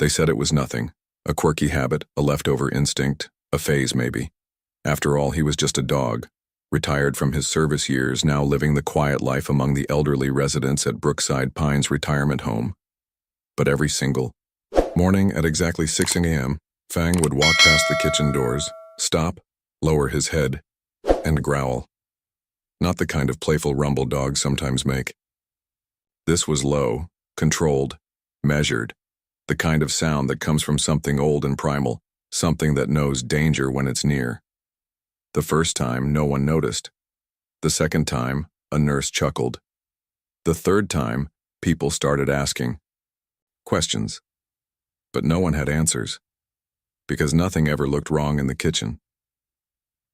They said it was nothing, a quirky habit, a leftover instinct, a phase maybe. After all, he was just a dog, retired from his service years, now living the quiet life among the elderly residents at Brookside Pines retirement home. But every single morning at exactly 6 a.m., Fang would walk past the kitchen doors, stop, lower his head, and growl. Not the kind of playful rumble dogs sometimes make. This was low, controlled, measured, the kind of sound that comes from something old and primal, something that knows danger when it's near. The first time, no one noticed. The second time, a nurse chuckled. The third time, people started asking questions. But no one had answers, because nothing ever looked wrong in the kitchen.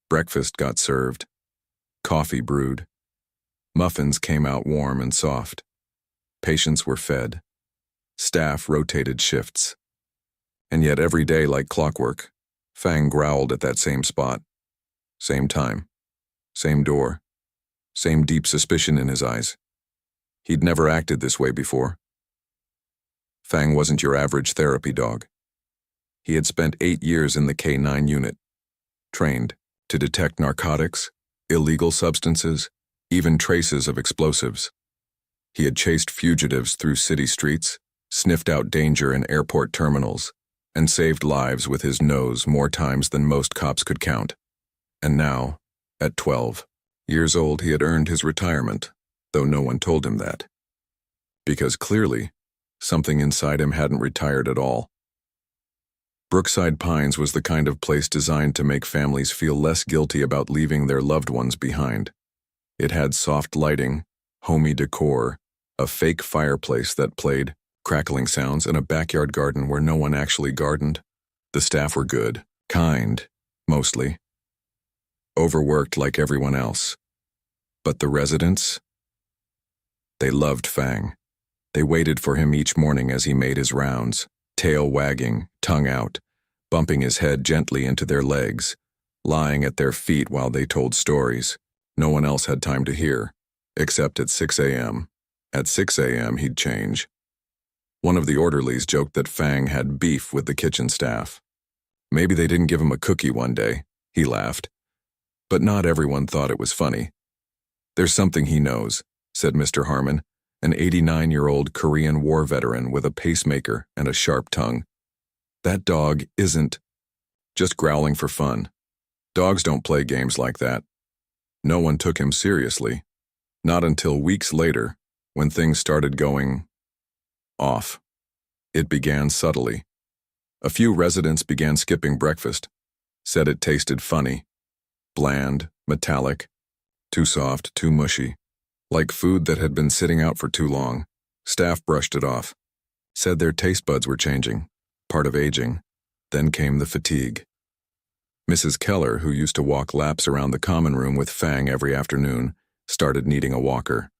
Breakfast got served. Coffee brewed. Muffins came out warm and soft. Patients were fed. Staff rotated shifts. And yet every day, like clockwork, Fang growled at that same spot. Same time. Same door. Same deep suspicion in his eyes. He'd never acted this way before. Fang wasn't your average therapy dog. He had spent 8 years in the K-9 unit, trained to detect narcotics, illegal substances, even traces of explosives. He had chased fugitives through city streets, sniffed out danger in airport terminals, and saved lives with his nose more times than most cops could count. And now, at 12 years old, he had earned his retirement, though no one told him that. Because clearly, something inside him hadn't retired at all. Brookside Pines was the kind of place designed to make families feel less guilty about leaving their loved ones behind. It had soft lighting, homey decor, a fake fireplace that played crackling sounds, and a backyard garden where no one actually gardened. The staff were good, kind, mostly. Overworked like everyone else. But the residents? They loved Fang. They waited for him each morning as he made his rounds, tail wagging, tongue out, bumping his head gently into their legs, lying at their feet while they told stories no one else had time to hear, except at 6 a.m. At 6 a.m. he'd change. One of the orderlies joked that Fang had beef with the kitchen staff. Maybe they didn't give him a cookie one day, he laughed. But not everyone thought it was funny. "There's something he knows," said Mr. Harmon, an 89-year-old Korean war veteran with a pacemaker and a sharp tongue. "That dog isn't just growling for fun. Dogs don't play games like that." No one took him seriously. Not until weeks later, when things started going off. It began subtly. A few residents began skipping breakfast, said it tasted funny, bland, metallic, too soft, too mushy, like food that had been sitting out for too long. Staff brushed it off, said their taste buds were changing, part of aging. Then came the fatigue. Mrs. Keller, who used to walk laps around the common room with Fang every afternoon, started needing a walker.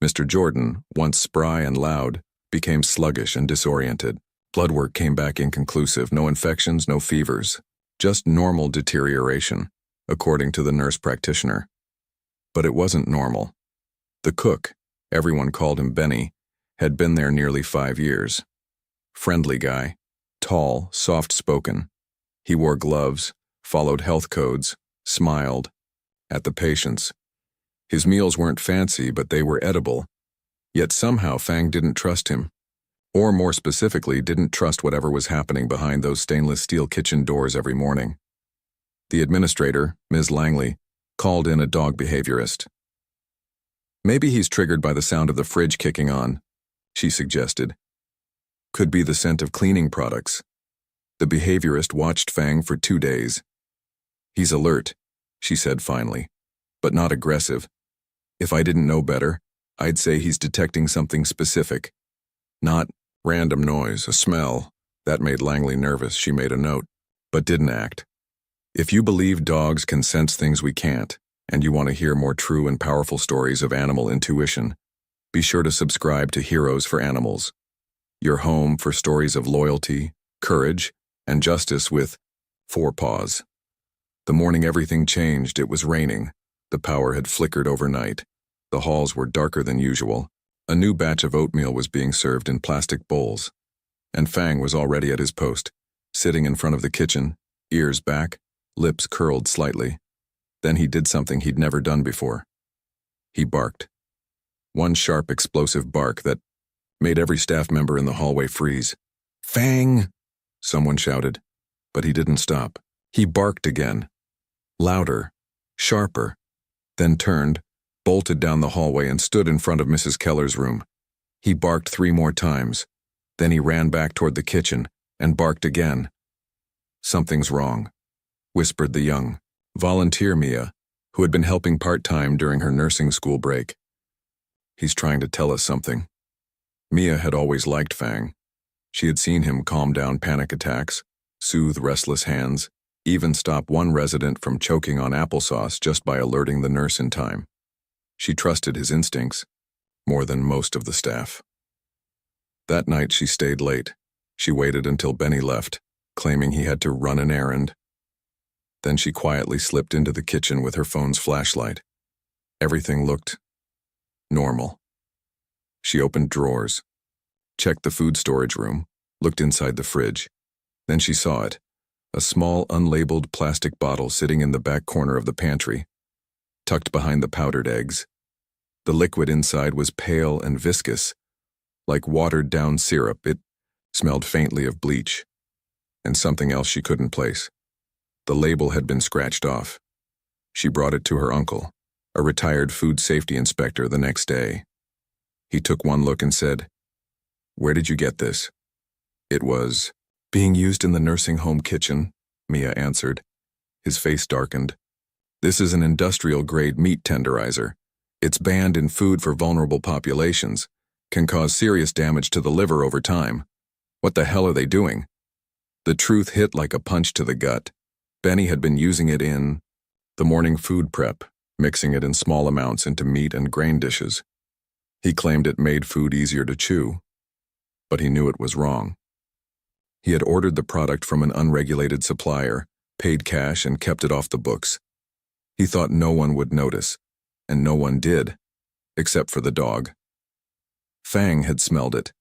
Mr. Jordan, once spry and loud, became sluggish and disoriented. Blood work came back inconclusive, no infections, no fevers, just normal deterioration, according to the nurse practitioner. But it wasn't normal. The cook, everyone called him Benny, had been there nearly 5 years. Friendly guy, tall, soft-spoken. He wore gloves, followed health codes, smiled at the patients. His meals weren't fancy, but they were edible. Yet somehow Fang didn't trust him. Or more specifically, didn't trust whatever was happening behind those stainless steel kitchen doors every morning. The administrator, Ms. Langley, called in a dog behaviorist. "Maybe he's triggered by the sound of the fridge kicking on," she suggested. "Could be the scent of cleaning products." The behaviorist watched Fang for 2 days. "He's alert," she said finally, "but not aggressive. If I didn't know better, I'd say he's detecting something specific. Not random noise, a smell." That made Langley nervous. She made a note, but didn't act. If you believe dogs can sense things we can't, and you want to hear more true and powerful stories of animal intuition, be sure to subscribe to Heroes for Animals, your home for stories of loyalty, courage, and justice with 4 paws. The morning everything changed, it was raining. The power had flickered overnight. The halls were darker than usual. A new batch of oatmeal was being served in plastic bowls. and Fang was already at his post, sitting in front of the kitchen, ears back, lips curled slightly. Then he did something he'd never done before. He barked. One sharp, explosive bark that made every staff member in the hallway freeze. "Fang!" someone shouted, but he didn't stop. He barked again, louder, sharper, then turned, bolted down the hallway and stood in front of Mrs. Keller's room. He barked 3 more times. Then he ran back toward the kitchen and barked again. "Something's wrong," whispered the young volunteer Mia, who had been helping part-time during her nursing school break. "He's trying to tell us something." Mia had always liked Fang. She had seen him calm down panic attacks, soothe restless hands, even stop one resident from choking on applesauce just by alerting the nurse in time. She trusted his instincts more than most of the staff. That night she stayed late. She waited until Benny left, claiming he had to run an errand. Then she quietly slipped into the kitchen with her phone's flashlight. Everything looked normal. She opened drawers, checked the food storage room, looked inside the fridge. Then she saw it, a small unlabeled plastic bottle sitting in the back corner of the pantry, tucked behind the powdered eggs. The liquid inside was pale and viscous, like watered-down syrup. It smelled faintly of bleach, and something else she couldn't place. The label had been scratched off. She brought it to her uncle, a retired food safety inspector, the next day. He took one look and said, "Where did you get this?" "It was being used in the nursing home kitchen," Mia answered. His face darkened. "This is an industrial-grade meat tenderizer. It's banned in food for vulnerable populations, can cause serious damage to the liver over time. What the hell are they doing?" The truth hit like a punch to the gut. Benny had been using it in the morning food prep, mixing it in small amounts into meat and grain dishes. He claimed it made food easier to chew, but he knew it was wrong. He had ordered the product from an unregulated supplier, paid cash, and kept it off the books. He thought no one would notice, and no one did, except for the dog. Fang had smelled it.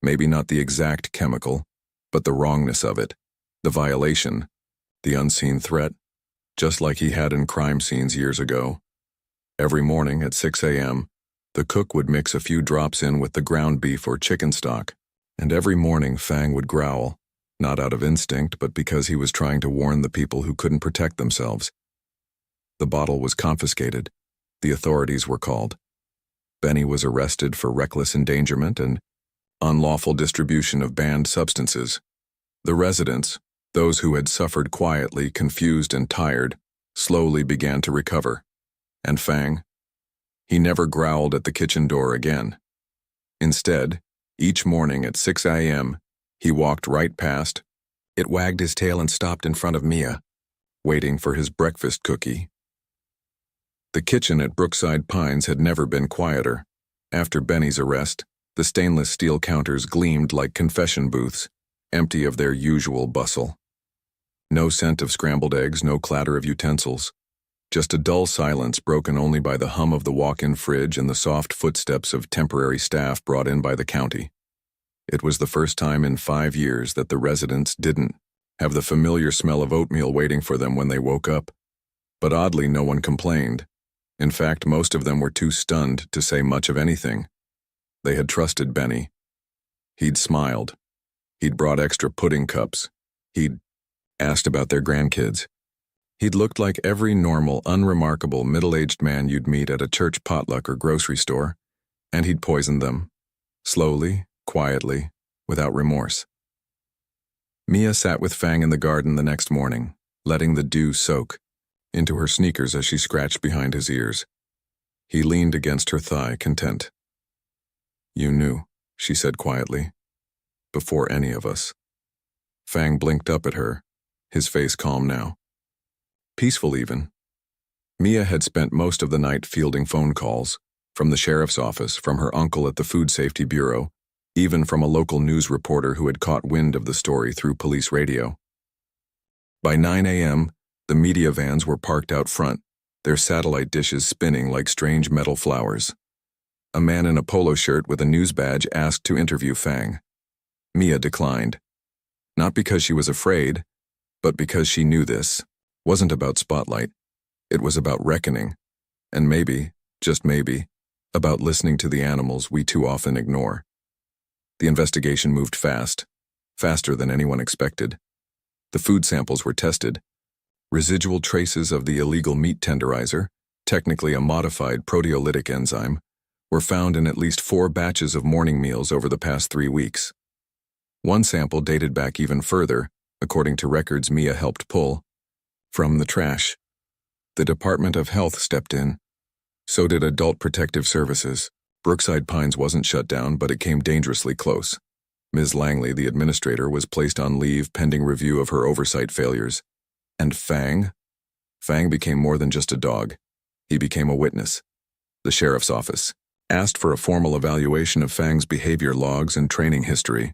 Maybe not the exact chemical, but the wrongness of it, the violation, the unseen threat, just like he had in crime scenes years ago. Every morning at 6 a.m., the cook would mix a few drops in with the ground beef or chicken stock, and every morning Fang would growl, not out of instinct, but because he was trying to warn the people who couldn't protect themselves. The bottle was confiscated. The authorities were called. Benny was arrested for reckless endangerment and unlawful distribution of banned substances. The residents, those who had suffered quietly, confused and tired, slowly began to recover. And Fang? He never growled at the kitchen door again. Instead, each morning at 6 a.m., he walked right past. It wagged his tail and stopped in front of Mia, waiting for his breakfast cookie. The kitchen at Brookside Pines had never been quieter. After Benny's arrest, the stainless steel counters gleamed like confession booths, empty of their usual bustle. No scent of scrambled eggs, no clatter of utensils. Just a dull silence broken only by the hum of the walk-in fridge and the soft footsteps of temporary staff brought in by the county. It was the first time in 5 years that the residents didn't have the familiar smell of oatmeal waiting for them when they woke up. But oddly, no one complained. In fact, most of them were too stunned to say much of anything. They had trusted Benny. He'd smiled. He'd brought extra pudding cups. He'd asked about their grandkids. He'd looked like every normal, unremarkable, middle-aged man you'd meet at a church potluck or grocery store, and he'd poisoned them, slowly, quietly, without remorse. Mia sat with Fang in the garden the next morning, letting the dew soak into her sneakers as she scratched behind his ears. He leaned against her thigh, content. "You knew," she said quietly, "before any of us." Fang blinked up at her, his face calm now. Peaceful even. Mia had spent most of the night fielding phone calls, from the sheriff's office, from her uncle at the Food Safety Bureau, even from a local news reporter who had caught wind of the story through police radio. By 9 a.m., the media vans were parked out front, their satellite dishes spinning like strange metal flowers. A man in a polo shirt with a news badge asked to interview Fang. Mia declined. Not because she was afraid, but because she knew this wasn't about spotlight. It was about reckoning. And maybe, just maybe, about listening to the animals we too often ignore. The investigation moved fast, faster than anyone expected. The food samples were tested. Residual traces of the illegal meat tenderizer, technically a modified proteolytic enzyme, were found in at least 4 batches of morning meals over the past 3 weeks. One sample dated back even further, according to records Mia helped pull, from the trash. The Department of Health stepped in. So did Adult Protective Services. Brookside Pines wasn't shut down, but it came dangerously close. Ms. Langley, the administrator, was placed on leave pending review of her oversight failures. And Fang? Fang became more than just a dog. He became a witness. The sheriff's office asked for a formal evaluation of Fang's behavior logs and training history.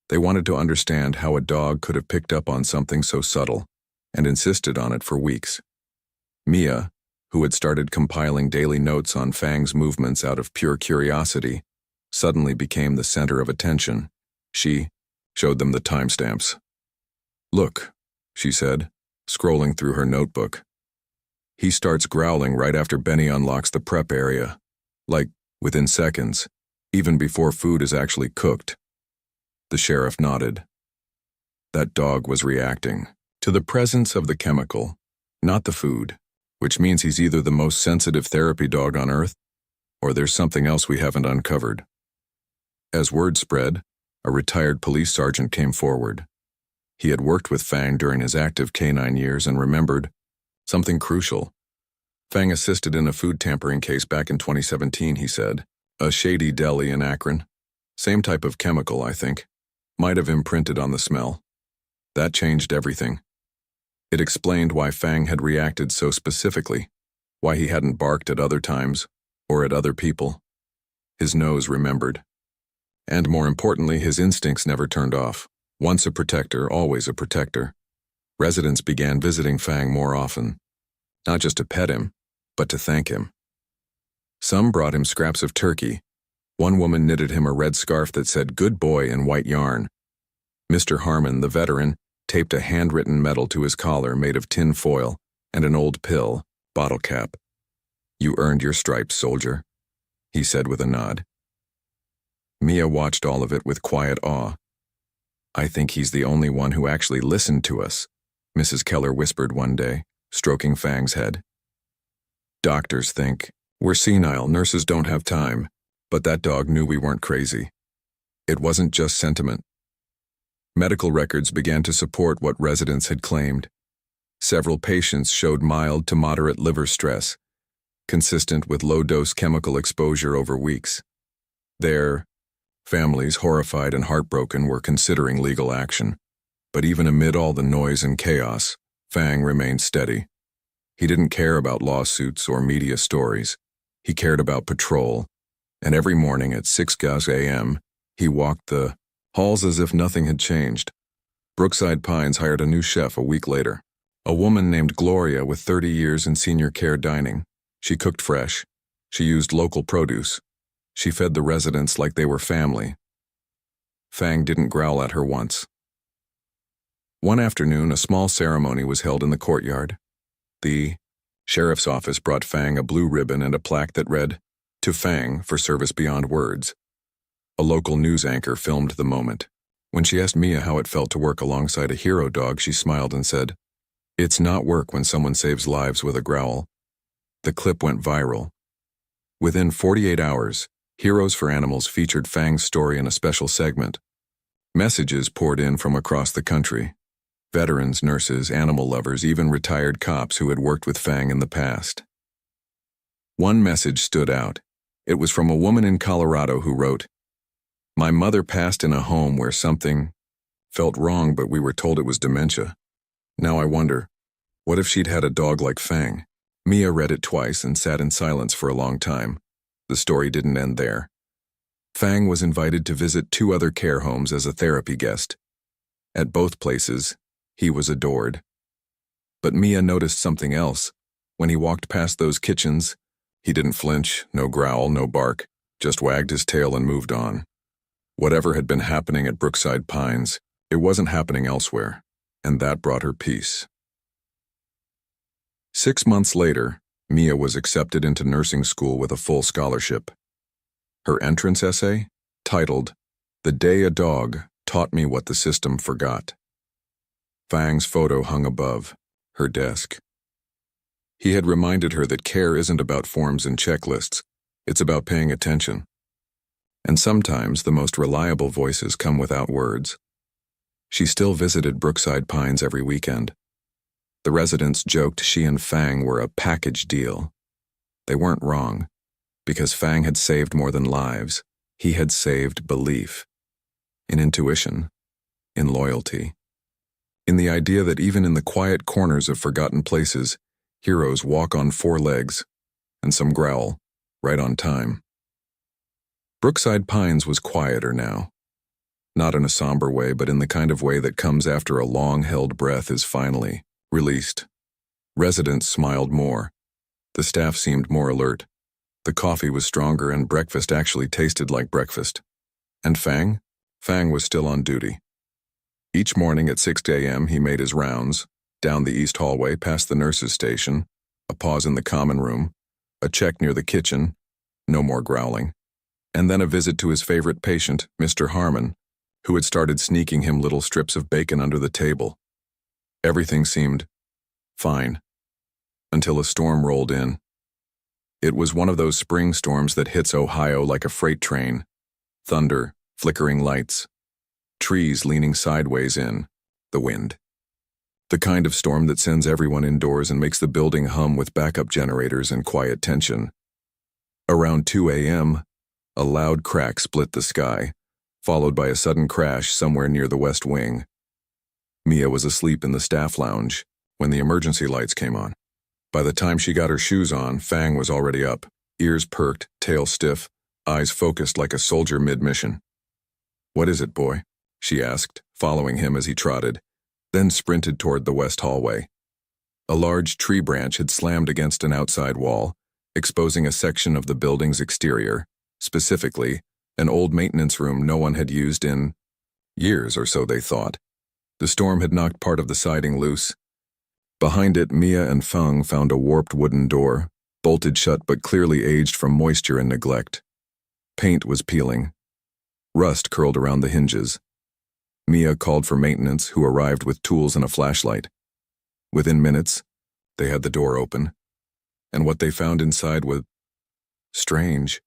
They wanted to understand how a dog could have picked up on something so subtle, and insisted on it for weeks. Mia, who had started compiling daily notes on Fang's movements out of pure curiosity, suddenly became the center of attention. She showed them the timestamps. "Look," she said, scrolling through her notebook. "He starts growling right after Benny unlocks the prep area. Like, within seconds, even before food is actually cooked." The sheriff nodded. That dog was reacting to the presence of the chemical, not the food, which means he's either the most sensitive therapy dog on Earth, or there's something else we haven't uncovered. As word spread, a retired police sergeant came forward. He had worked with Fang during his active canine years and remembered something crucial. Fang assisted in a food tampering case back in 2017, he said. A shady deli in Akron. Same type of chemical, I think. Might have imprinted on the smell. That changed everything. It explained why Fang had reacted so specifically, why he hadn't barked at other times, or at other people. His nose remembered. And more importantly, his instincts never turned off. Once a protector, always a protector. Residents began visiting Fang more often, not just to pet him, but to thank him. Some brought him scraps of turkey. One woman knitted him a red scarf that said "Good boy" in white yarn. Mr. Harmon, the veteran, taped a handwritten medal to his collar made of tin foil and an old pill, bottle cap. "You earned your stripes, soldier," he said with a nod. Mia watched all of it with quiet awe. "I think he's the only one who actually listened to us," Mrs. Keller whispered one day, stroking Fang's head. "Doctors think we're senile, nurses don't have time, but that dog knew we weren't crazy." It wasn't just sentiment. Medical records began to support what residents had claimed. Several patients showed mild to moderate liver stress, consistent with low-dose chemical exposure over weeks. Their families, horrified and heartbroken, were considering legal action. But even amid all the noise and chaos, Fang remained steady. He didn't care about lawsuits or media stories. He cared about patrol, and every morning at 6 a.m., he walked the halls as if nothing had changed. Brookside Pines hired a new chef a week later, a woman named Gloria with 30 years in senior care dining. She cooked fresh. She used local produce. She fed the residents like they were family. Fang didn't growl at her once. One afternoon, a small ceremony was held in the courtyard. The sheriff's office brought Fang a blue ribbon and a plaque that read, "To Fang for service beyond words." A local news anchor filmed the moment. When she asked Mia how it felt to work alongside a hero dog, she smiled and said, "It's not work when someone saves lives with a growl." The clip went viral. Within 48 hours, Heroes for Animals featured Fang's story in a special segment. Messages poured in from across the country. Veterans, nurses, animal lovers, even retired cops who had worked with Fang in the past. One message stood out. It was from a woman in Colorado who wrote, "My mother passed in a home where something felt wrong, but we were told it was dementia. Now I wonder, what if she'd had a dog like Fang?" Mia read it twice and sat in silence for a long time. The story didn't end there. Fang was invited to visit 2 other care homes as a therapy guest. At both places, he was adored. But Mia noticed something else. When he walked past those kitchens, he didn't flinch, no growl, no bark, just wagged his tail and moved on. Whatever had been happening at Brookside Pines, it wasn't happening elsewhere, and that brought her peace. 6 months later, Mia was accepted into nursing school with a full scholarship. Her entrance essay, titled, "The Day a Dog Taught Me What the System Forgot." Fang's photo hung above her desk. He had reminded her that care isn't about forms and checklists, it's about paying attention. And sometimes the most reliable voices come without words. She still visited Brookside Pines every weekend. The residents joked she and Fang were a package deal. They weren't wrong, because Fang had saved more than lives. He had saved belief, in intuition, in loyalty, in the idea that even in the quiet corners of forgotten places, heroes walk on 4 legs, and some growl, right on time. Brookside Pines was quieter now. Not in a somber way, but in the kind of way that comes after a long-held breath is finally released. Residents smiled more. The staff seemed more alert. The coffee was stronger and breakfast actually tasted like breakfast. And Fang? Fang was still on duty. Each morning at 6 a.m. he made his rounds, down the east hallway past the nurse's station, a pause in the common room, a check near the kitchen, no more growling, and then a visit to his favorite patient, Mr. Harmon, who had started sneaking him little strips of bacon under the table. Everything seemed fine, until a storm rolled in. It was one of those spring storms that hits Ohio like a freight train. Thunder, flickering lights, trees leaning sideways in the wind. The kind of storm that sends everyone indoors and makes the building hum with backup generators and quiet tension. Around 2 a.m., a loud crack split the sky, followed by a sudden crash somewhere near the west wing. Mia was asleep in the staff lounge when the emergency lights came on. By the time she got her shoes on, Fang was already up, ears perked, tail stiff, eyes focused like a soldier mid-mission. "What is it, boy?" she asked, following him as he trotted, then sprinted toward the west hallway. A large tree branch had slammed against an outside wall, exposing a section of the building's exterior, specifically, an old maintenance room no one had used in years or so, they thought. The storm had knocked part of the siding loose. Behind it, Mia and Fang found a warped wooden door, bolted shut but clearly aged from moisture and neglect. Paint was peeling. Rust curled around the hinges. Mia called for maintenance, who arrived with tools and a flashlight. Within minutes, they had the door open, and what they found inside was strange.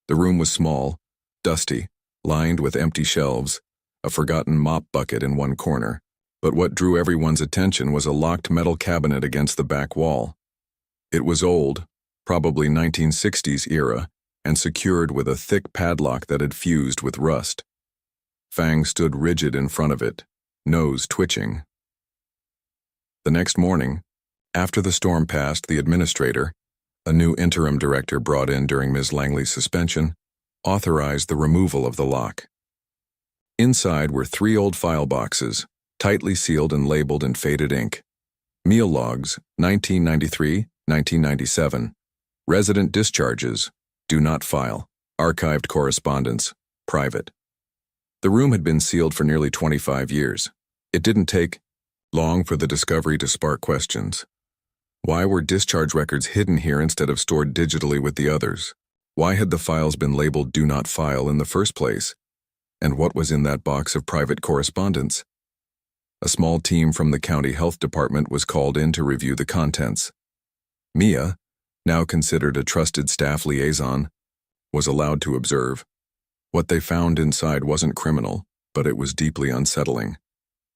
The room was small, dusty, lined with empty shelves, a forgotten mop bucket in one corner. But what drew everyone's attention was a locked metal cabinet against the back wall. It was old, probably 1960s era, and secured with a thick padlock that had fused with rust. Fang stood rigid in front of it, nose twitching. The next morning, after the storm passed, the administrator, a new interim director brought in during Ms. Langley's suspension, authorized the removal of the lock. Inside were 3 old file boxes, tightly sealed and labeled in faded ink. Meal logs, 1993, 1997. Resident discharges, do not file. Archived correspondence, private. The room had been sealed for nearly 25 years. It didn't take long for the discovery to spark questions. Why were discharge records hidden here instead of stored digitally with the others? Why had the files been labeled do not file in the first place? And what was in that box of private correspondence? A small team from the county health department was called in to review the contents. Mia, now considered a trusted staff liaison, was allowed to observe. What they found inside wasn't criminal, but it was deeply unsettling.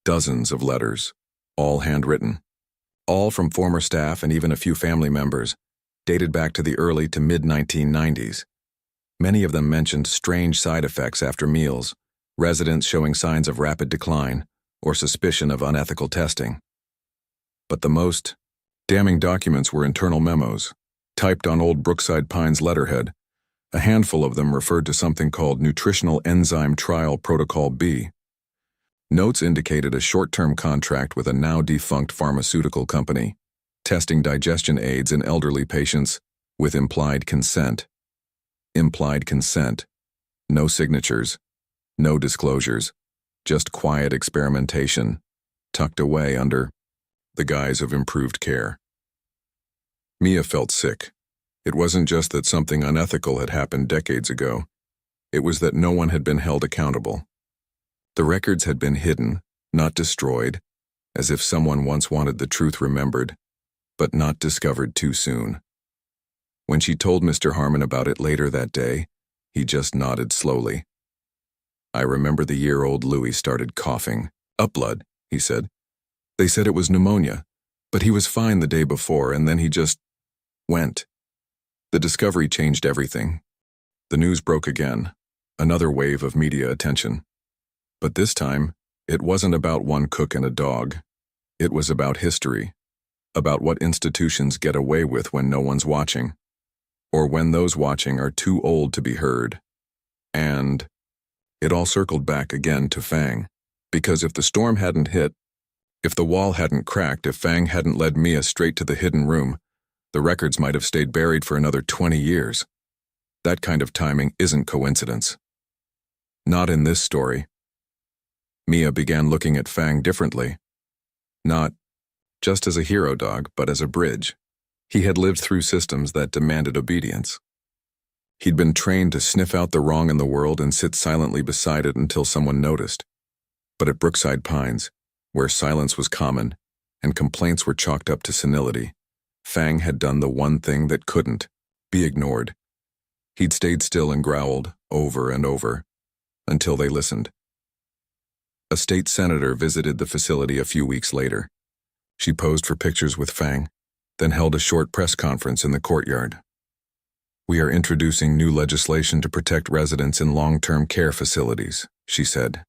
Dozens of letters, all handwritten, all from former staff and even a few family members, dated back to the early to mid-1990s. Many of them mentioned strange side effects after meals, residents showing signs of rapid decline, or suspicion of unethical testing. But the most damning documents were internal memos, typed on old Brookside Pines letterhead. A handful of them referred to something called Nutritional Enzyme Trial Protocol B. Notes indicated a short-term contract with a now-defunct pharmaceutical company, testing digestion aids in elderly patients with implied consent. Implied consent. No signatures. No disclosures, just quiet experimentation, tucked away under the guise of improved care. Mia felt sick. It wasn't just that something unethical had happened decades ago. It was that no one had been held accountable. The records had been hidden, not destroyed, as if someone once wanted the truth remembered, but not discovered too soon. When she told Mr. Harmon about it later that day, he just nodded slowly. I remember the year-old Louis started coughing. Up blood, he said. They said it was pneumonia, but he was fine the day before, and then he just went. The discovery changed everything. The news broke again, another wave of media attention. But this time, it wasn't about one cook and a dog. It was about history, about what institutions get away with when no one's watching, or when those watching are too old to be heard. And it all circled back again to Fang, because if the storm hadn't hit, if the wall hadn't cracked, if Fang hadn't led Mia straight to the hidden room, the records might have stayed buried for another 20 years. That kind of timing isn't coincidence. Not in this story. Mia began looking at Fang differently. Not just as a hero dog, but as a bridge. He had lived through systems that demanded obedience. He'd been trained to sniff out the wrong in the world and sit silently beside it until someone noticed. But at Brookside Pines, where silence was common and complaints were chalked up to senility, Fang had done the one thing that couldn't be ignored. He'd stayed still and growled over and over until they listened. A state senator visited the facility a few weeks later. She posed for pictures with Fang, then held a short press conference in the courtyard. We are introducing new legislation to protect residents in long-term care facilities, she said.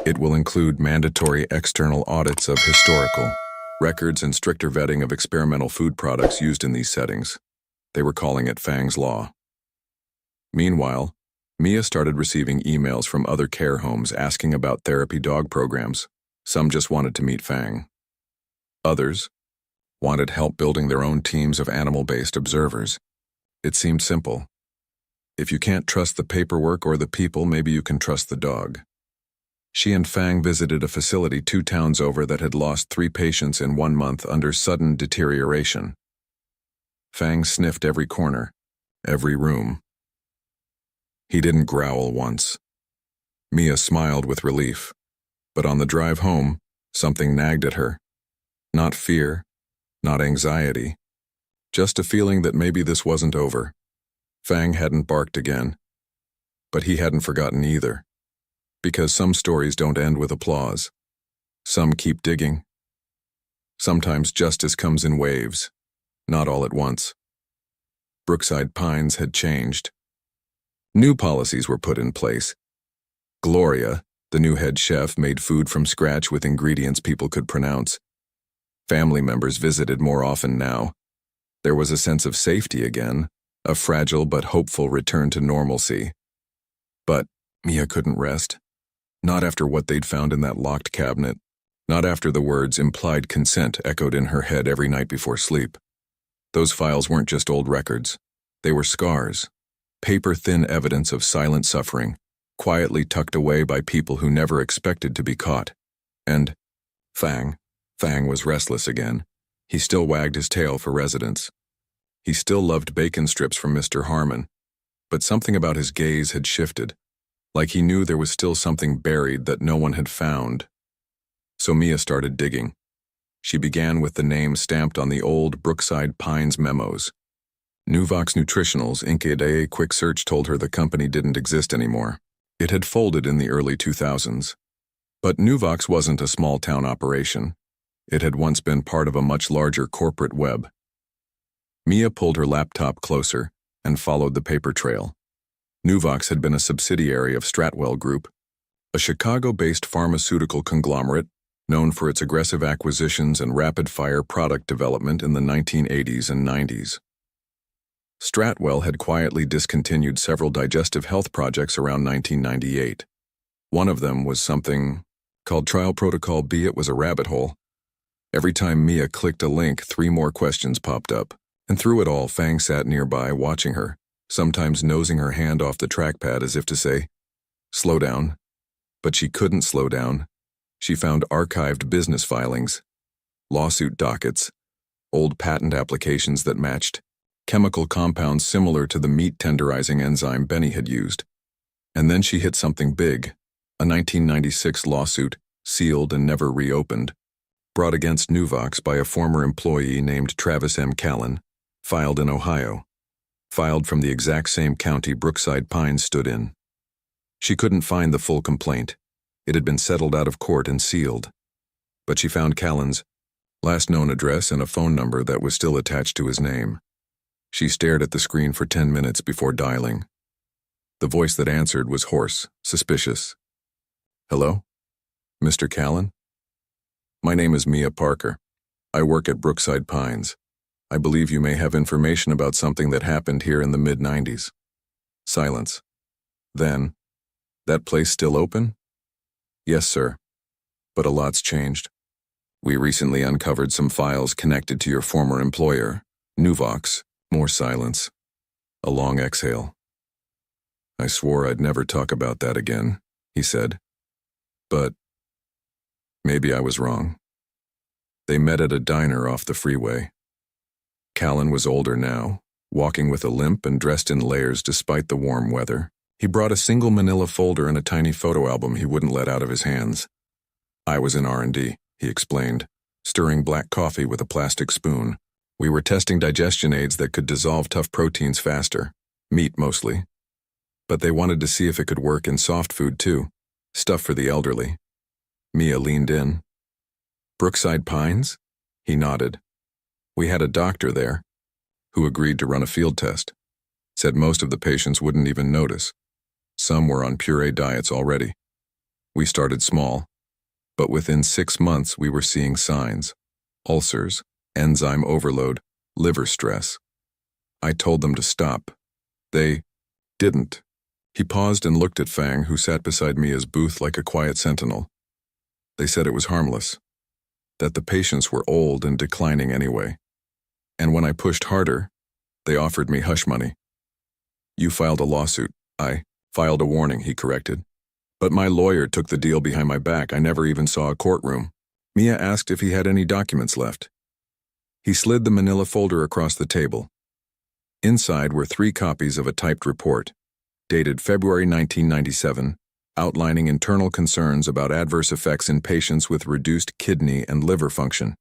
It will include mandatory external audits of historical records and stricter vetting of experimental food products used in these settings. They were calling it Fang's Law. Meanwhile, Mia started receiving emails from other care homes asking about therapy dog programs. Some just wanted to meet Fang. Others wanted help building their own teams of animal-based observers. It seemed simple. If you can't trust the paperwork or the people, maybe you can trust the dog. She and Fang visited a facility 2 towns over that had lost 3 patients in 1 month under sudden deterioration. Fang sniffed every corner, every room. He didn't growl once. Mia smiled with relief, but on the drive home, something nagged at her. Not fear, not anxiety, just a feeling that maybe this wasn't over. Fang hadn't barked again, but he hadn't forgotten either. Because some stories don't end with applause. Some keep digging. Sometimes justice comes in waves, not all at once. Brookside Pines had changed. New policies were put in place. Gloria, the new head chef, made food from scratch with ingredients people could pronounce. Family members visited more often now. There was a sense of safety again, a fragile but hopeful return to normalcy. But Mia couldn't rest. Not after what they'd found in that locked cabinet. Not after the words implied consent echoed in her head every night before sleep. Those files weren't just old records. They were scars. Paper-thin evidence of silent suffering, quietly tucked away by people who never expected to be caught. And Fang was restless again. He still wagged his tail for residents. He still loved bacon strips from Mr. Harmon. But something about his gaze had shifted, like he knew there was still something buried that no one had found. So Mia started digging. She began with the name stamped on the old Brookside Pines memos. Nuvox Nutritionals Inc. A quick search told her the company didn't exist anymore. It had folded in the early 2000s. But Nuvox wasn't a small-town operation. It had once been part of a much larger corporate web. Mia pulled her laptop closer and followed the paper trail. Nuvox had been a subsidiary of Stratwell Group, a Chicago-based pharmaceutical conglomerate known for its aggressive acquisitions and rapid-fire product development in the 1980s and 90s. Stratwell had quietly discontinued several digestive health projects around 1998. One of them was something called Trial Protocol B. It was a rabbit hole. Every time Mia clicked a link, 3 more questions popped up. And through it all, Fang sat nearby watching her, sometimes nosing her hand off the trackpad as if to say, "Slow down, But she couldn't slow down. She found archived business filings, lawsuit dockets, old patent applications that matched, chemical compounds similar to the meat tenderizing enzyme Benny had used. And then she hit something big, a 1996 lawsuit, sealed and never reopened, brought against Nuvox by a former employee named Travis M. Callan, filed in Ohio, filed from the exact same county Brookside Pines stood in. She couldn't find the full complaint. It had been settled out of court and sealed. But she found Callan's last known address and a phone number that was still attached to his name. She stared at the screen for 10 minutes before dialing. The voice that answered was hoarse, suspicious. "Hello? Mr. Callan? My name is Mia Parker. I work at Brookside Pines. I believe you may have information about something that happened here in the mid-90s. Silence. Then, that place still open? Yes, sir. But a lot's changed. We recently uncovered some files connected to your former employer, Nuvox. More silence. A long exhale. I swore I'd never talk about that again, he said. But maybe I was wrong. They met at a diner off the freeway. Callan was older now, walking with a limp and dressed in layers despite the warm weather. He brought a single manila folder and a tiny photo album he wouldn't let out of his hands. I was in R&D, he explained, stirring black coffee with a plastic spoon. We were testing digestion aids that could dissolve tough proteins faster, meat mostly. But they wanted to see if it could work in soft food too, stuff for the elderly. Mia leaned in. Brookside Pines? He nodded. We had a doctor there, who agreed to run a field test. Said most of the patients wouldn't even notice. Some were on puree diets already. We started small, but within 6 months we were seeing signs. Ulcers, enzyme overload, liver stress. I told them to stop. They didn't. He paused and looked at Fang, who sat beside Mia's booth like a quiet sentinel. They said it was harmless, that the patients were old and declining anyway. And when I pushed harder, they offered me hush money. You filed a lawsuit. I filed a warning, he corrected. But my lawyer took the deal behind my back. I never even saw a courtroom. Mia asked if he had any documents left. He slid the manila folder across the table. Inside were 3 copies of a typed report, dated February 1997, outlining internal concerns about adverse effects in patients with reduced kidney and liver function.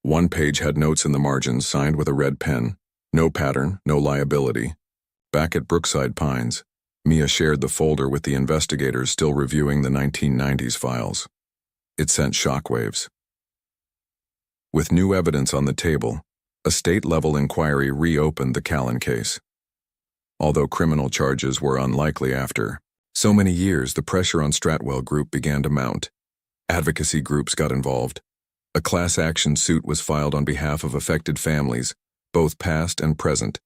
1 page had notes in the margins signed with a red pen. No pattern, no liability. Back at Brookside Pines, Mia shared the folder with the investigators still reviewing the 1990s files. It sent shockwaves. With new evidence on the table, a state-level inquiry reopened the Callan case. Although criminal charges were unlikely after so many years, the pressure on Stratwell Group began to mount. Advocacy groups got involved. A class action suit was filed on behalf of affected families, both past and present.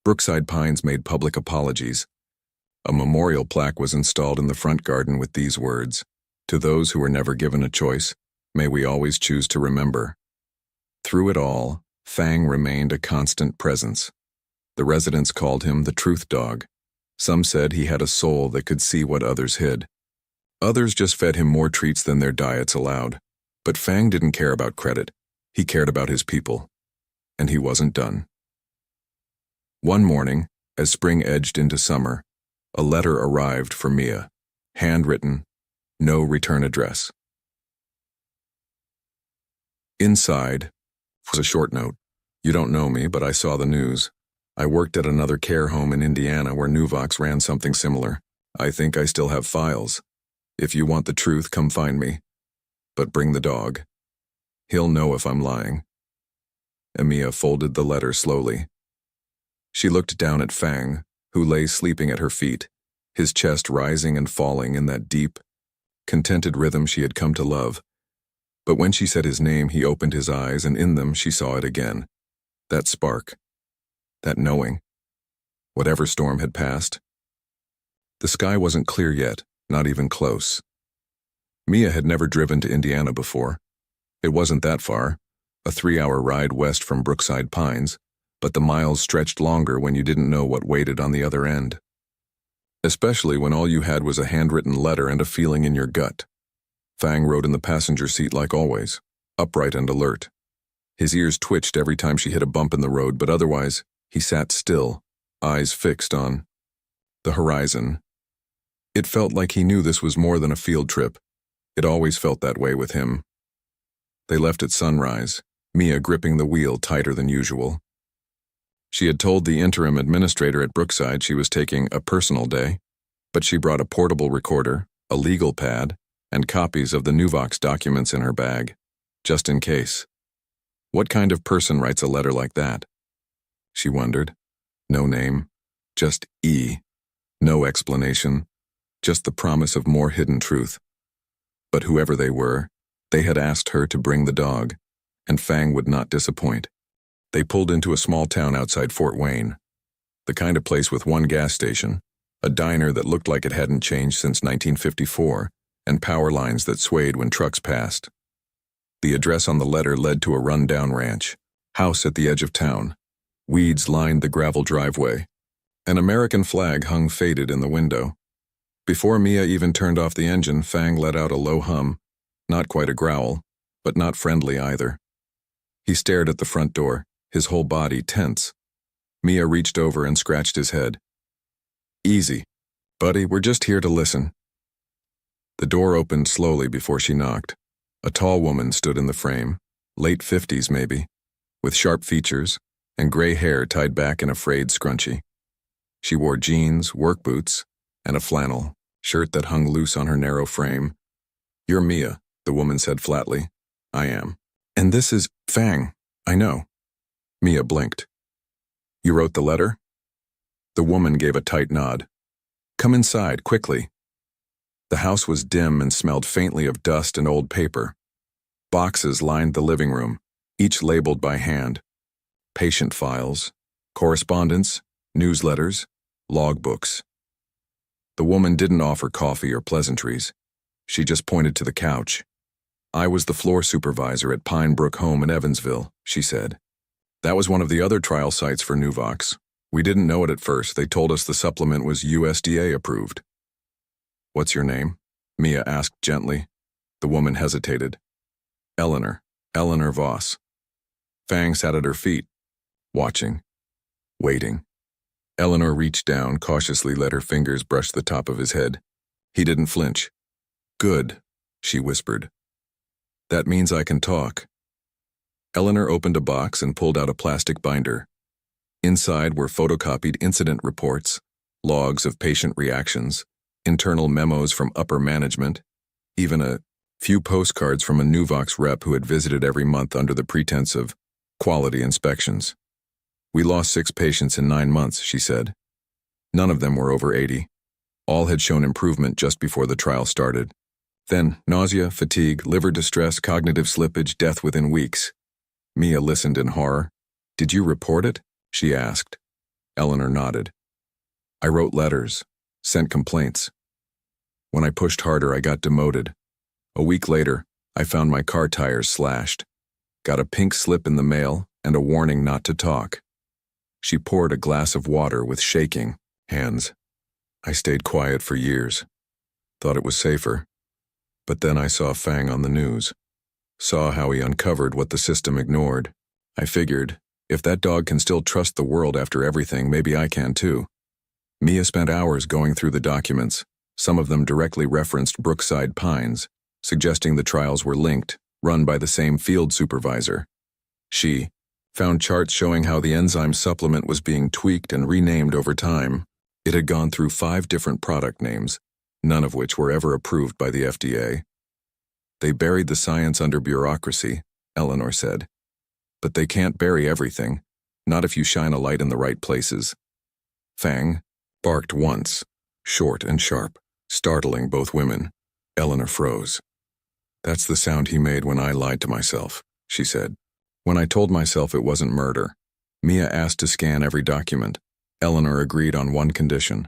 Brookside Pines made public apologies. A memorial plaque was installed in the front garden with these words, "To those who were never given a choice, may we always choose to remember." Through it all, Fang remained a constant presence. The residents called him the truth dog. Some said he had a soul that could see what others hid. Others just fed him more treats than their diets allowed. But Fang didn't care about credit. He cared about his people. And he wasn't done. One morning, as spring edged into summer, a letter arrived for Mia. Handwritten, no return address. Inside was a short note. You don't know me, but I saw the news. I worked at another care home in Indiana where Nuvox ran something similar. I think I still have files. If you want the truth, come find me. But bring the dog. He'll know if I'm lying. Mia folded the letter slowly. She looked down at Fang, who lay sleeping at her feet, his chest rising and falling in that deep, contented rhythm she had come to love. But when she said his name, he opened his eyes, and in them she saw it again. That spark. That knowing. Whatever storm had passed. The sky wasn't clear yet, not even close. Mia had never driven to Indiana before. It wasn't that far, a 3-hour ride west from Brookside Pines, but the miles stretched longer when you didn't know what waited on the other end. especially when all you had was a handwritten letter and a feeling in your gut. Fang rode in the passenger seat like always, upright and alert. His ears twitched every time she hit a bump in the road, but otherwise, he sat still, eyes fixed on the horizon. It felt like he knew this was more than a field trip. It always felt that way with him. They left at sunrise, Mia gripping the wheel tighter than usual. She had told the interim administrator at Brookside she was taking a personal day, but she brought a portable recorder, a legal pad, and copies of the Nuvox documents in her bag, just in case. What kind of person writes a letter like that? She wondered. No name, just E. No explanation, just the promise of more hidden truth. But whoever they were, they had asked her to bring the dog, and Fang would not disappoint. They pulled into a small town outside Fort Wayne, the kind of place with one gas station, a diner that looked like it hadn't changed since 1954, and power lines that swayed when trucks passed. The address on the letter led to a run-down ranch, house at the edge of town. Weeds lined the gravel driveway. An American flag hung faded in the window. Before Mia even turned off the engine, Fang let out a low hum, not quite a growl, but not friendly either. He stared at the front door, his whole body tense. Mia reached over and scratched his head. Easy, buddy, we're just here to listen. The door opened slowly before she knocked. A tall woman stood in the frame, late 50s maybe, with sharp features and gray hair tied back in a frayed scrunchie. She wore jeans, work boots, and a flannel shirt that hung loose on her narrow frame. You're Mia, the woman said flatly. I am. And this is Fang, I know. Mia blinked. You wrote the letter? The woman gave a tight nod. Come inside, quickly. The house was dim and smelled faintly of dust and old paper. Boxes lined the living room, each labeled by hand. Patient files, correspondence, newsletters, logbooks. The woman didn't offer coffee or pleasantries. She just pointed to the couch. I was the floor supervisor at Pine Brook Home in Evansville, she said. That was one of the other trial sites for Nuvox. We didn't know it at first. They told us the supplement was USDA approved. What's your name? Mia asked gently. The woman hesitated. Eleanor Voss. Fang sat at her feet, watching, waiting. Eleanor reached down, cautiously let her fingers brush the top of his head. He didn't flinch. Good, she whispered. That means I can talk. Eleanor opened a box and pulled out a plastic binder. Inside were photocopied incident reports, logs of patient reactions, internal memos from upper management, even a few postcards from a Nuvox rep who had visited every month under the pretense of quality inspections. We lost 6 patients in 9 months, she said. None of them were over 80. All had shown improvement just before the trial started. Then nausea, fatigue, liver distress, cognitive slippage, death within weeks. Mia listened in horror. Did you report it? She asked. Eleanor nodded. I wrote letters, sent complaints. When I pushed harder, I got demoted. A week later, I found my car tires slashed. Got a pink slip in the mail and a warning not to talk. She poured a glass of water with shaking hands. I stayed quiet for years. Thought it was safer. But then I saw Fang on the news. Saw how he uncovered what the system ignored. I figured, if that dog can still trust the world after everything, maybe I can too. Mia spent hours going through the documents. Some of them directly referenced Brookside Pines, suggesting the trials were linked, run by the same field supervisor. She found charts showing how the enzyme supplement was being tweaked and renamed over time. It had gone through 5 different product names, none of which were ever approved by the FDA. They buried the science under bureaucracy, Eleanor said. But they can't bury everything, not if you shine a light in the right places. Fang barked once, short and sharp, startling both women. Eleanor froze. That's the sound he made when I lied to myself, she said. When I told myself it wasn't murder. Mia asked to scan every document. Eleanor agreed on one condition.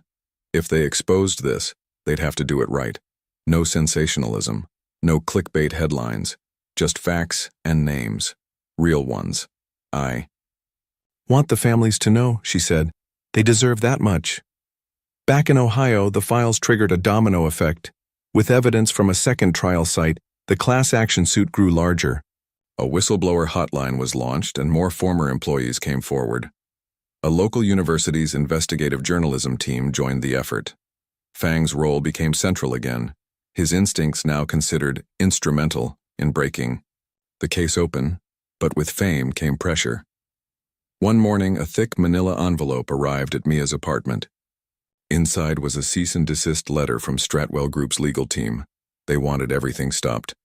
If they exposed this, they'd have to do it right. No sensationalism, no clickbait headlines, just facts and names. Real ones. I want the families to know, she said. They deserve that much. Back in Ohio, the files triggered a domino effect. With evidence from a second trial site, the class action suit grew larger. A whistleblower hotline was launched and more former employees came forward. A local university's investigative journalism team joined the effort. Fang's role became central again, his instincts now considered instrumental in breaking the case open, but with fame came pressure. One morning, a thick manila envelope arrived at Mia's apartment. Inside was a cease and desist letter from Stratwell Group's legal team. They wanted everything stopped.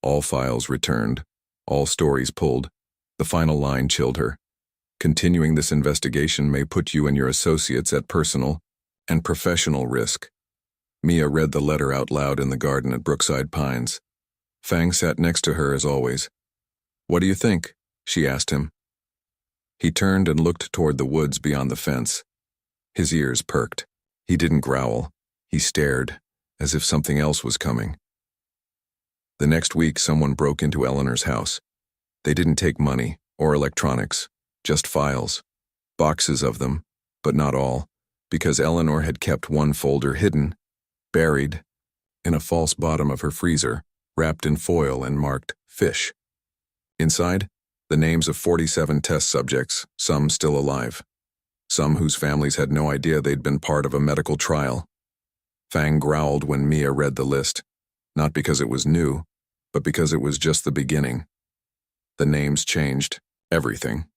All files returned, all stories pulled. The final line chilled her. Continuing this investigation may put you and your associates at personal and professional risk. Mia read the letter out loud in the garden at Brookside Pines. Fang sat next to her as always. "What do you think?" she asked him. He turned and looked toward the woods beyond the fence. His ears perked. He didn't growl. He stared, as if something else was coming. The next week, someone broke into Eleanor's house. They didn't take money or electronics, just files. Boxes of them, but not all, because Eleanor had kept one folder hidden, buried, in a false bottom of her freezer, wrapped in foil and marked fish. Inside, the names of 47 test subjects, some still alive. Some whose families had no idea they'd been part of a medical trial. Fang growled when Mia read the list, not because it was new, but because it was just the beginning. The names changed everything.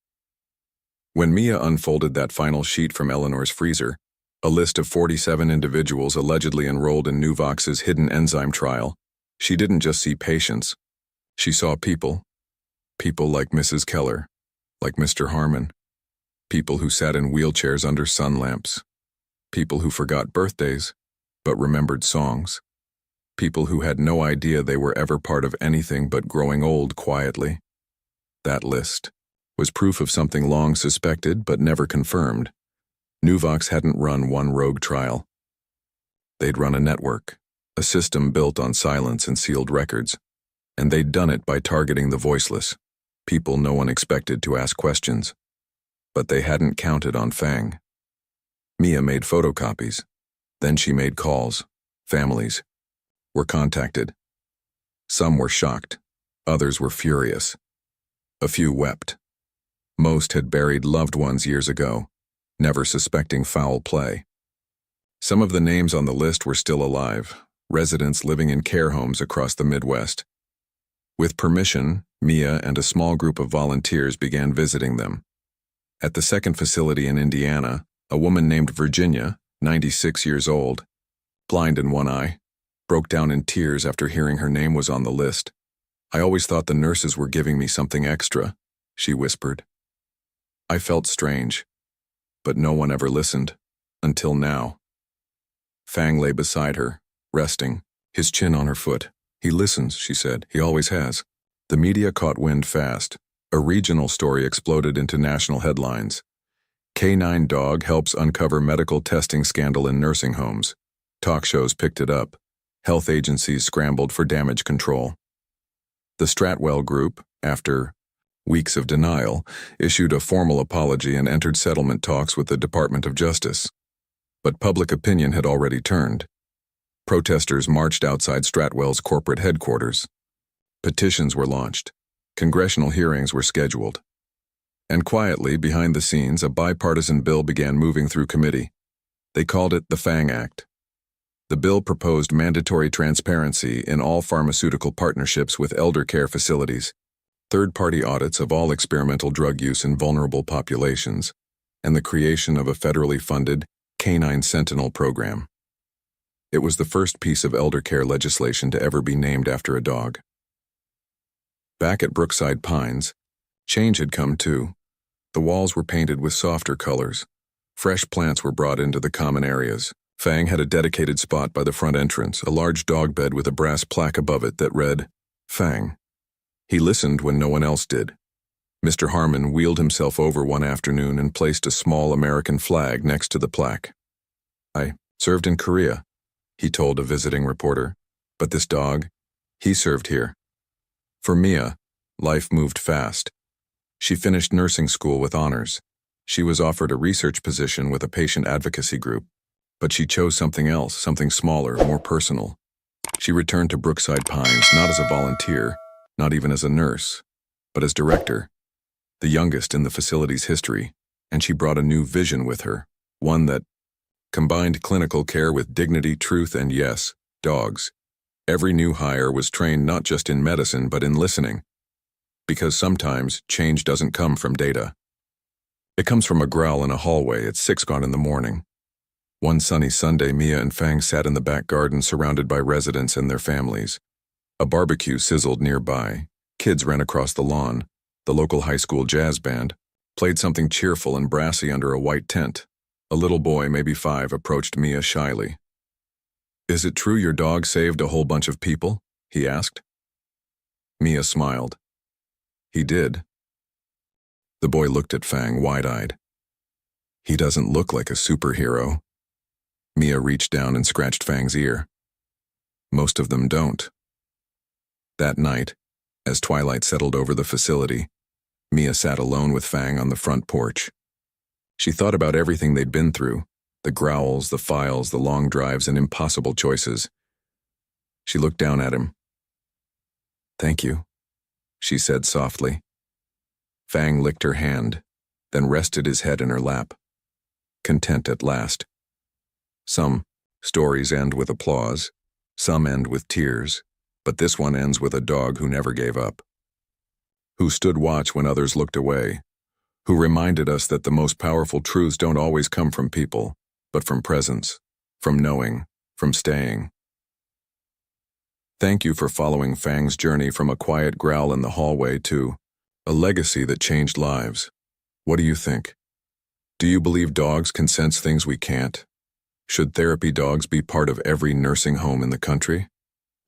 When Mia unfolded that final sheet from Eleanor's freezer, a list of 47 individuals allegedly enrolled in Nuvox's hidden enzyme trial, she didn't just see patients. She saw people. People like Mrs. Keller, like Mr. Harmon. People who sat in wheelchairs under sun lamps. People who forgot birthdays, but remembered songs. People who had no idea they were ever part of anything but growing old quietly. That list was proof of something long suspected but never confirmed. Nuvox hadn't run one rogue trial. They'd run a network, a system built on silence and sealed records, and they'd done it by targeting the voiceless, people no one expected to ask questions. But they hadn't counted on Fang. Mia made photocopies. Then she made calls. Families were contacted. Some were shocked. Others were furious. A few wept. Most had buried loved ones years ago, never suspecting foul play. Some of the names on the list were still alive, residents living in care homes across the Midwest. With permission, Mia and a small group of volunteers began visiting them. At the second facility in Indiana, a woman named Virginia, 96 years old, blind in one eye, broke down in tears after hearing her name was on the list. "I always thought the nurses were giving me something extra," she whispered. "I felt strange, but no one ever listened, until now." Fang lay beside her, resting, his chin on her foot. "He listens," she said. "He always has." The media caught wind fast. A regional story exploded into national headlines. Canine dog helps uncover medical testing scandal in nursing homes. Talk shows picked it up. Health agencies scrambled for damage control. The Stratwell Group, after weeks of denial, issued a formal apology and entered settlement talks with the Department of Justice. But public opinion had already turned. Protesters marched outside Stratwell's corporate headquarters. Petitions were launched. Congressional hearings were scheduled. And quietly, behind the scenes, a bipartisan bill began moving through committee. They called it the Fang Act. The bill proposed mandatory transparency in all pharmaceutical partnerships with elder care facilities, third-party audits of all experimental drug use in vulnerable populations, and the creation of a federally funded Canine Sentinel program. It was the first piece of elder care legislation to ever be named after a dog. Back at Brookside Pines, change had come too. The walls were painted with softer colors. Fresh plants were brought into the common areas. Fang had a dedicated spot by the front entrance, a large dog bed with a brass plaque above it that read, Fang. He listened when no one else did. Mr. Harmon wheeled himself over one afternoon and placed a small American flag next to the plaque. "I served in Korea," he told a visiting reporter, "but this dog, he served here." For Mia, life moved fast. She finished nursing school with honors. She was offered a research position with a patient advocacy group. But she chose something else, something smaller, more personal. She returned to Brookside Pines not as a volunteer, not even as a nurse, but as director, the youngest in the facility's history, and she brought a new vision with her, one that combined clinical care with dignity, truth, and yes, dogs. Every new hire was trained not just in medicine but in listening, because sometimes change doesn't come from data. It comes from a growl in a hallway at 6 o'clock in the morning. One sunny Sunday, Mia and Fang sat in the back garden surrounded by residents and their families. A barbecue sizzled nearby. Kids ran across the lawn. The local high school jazz band played something cheerful and brassy under a white tent. A little boy, maybe 5, approached Mia shyly. "Is it true your dog saved a whole bunch of people?" he asked. Mia smiled. "He did." The boy looked at Fang wide-eyed. "He doesn't look like a superhero." Mia reached down and scratched Fang's ear. "Most of them don't." That night, as twilight settled over the facility, Mia sat alone with Fang on the front porch. She thought about everything they'd been through, the growls, the files, the long drives, and impossible choices. She looked down at him. "Thank you," she said softly. Fang licked her hand, then rested his head in her lap, content at last. Some stories end with applause, some end with tears, but this one ends with a dog who never gave up, who stood watch when others looked away, who reminded us that the most powerful truths don't always come from people, but from presence, from knowing, from staying. Thank you for following Fang's journey from a quiet growl in the hallway to a legacy that changed lives. What do you think? Do you believe dogs can sense things we can't? Should therapy dogs be part of every nursing home in the country?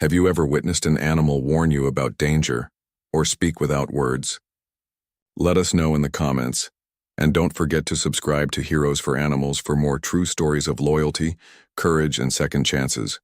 Have you ever witnessed an animal warn you about danger or speak without words? Let us know in the comments, and don't forget to subscribe to Heroes for Animals for more true stories of loyalty, courage, and second chances.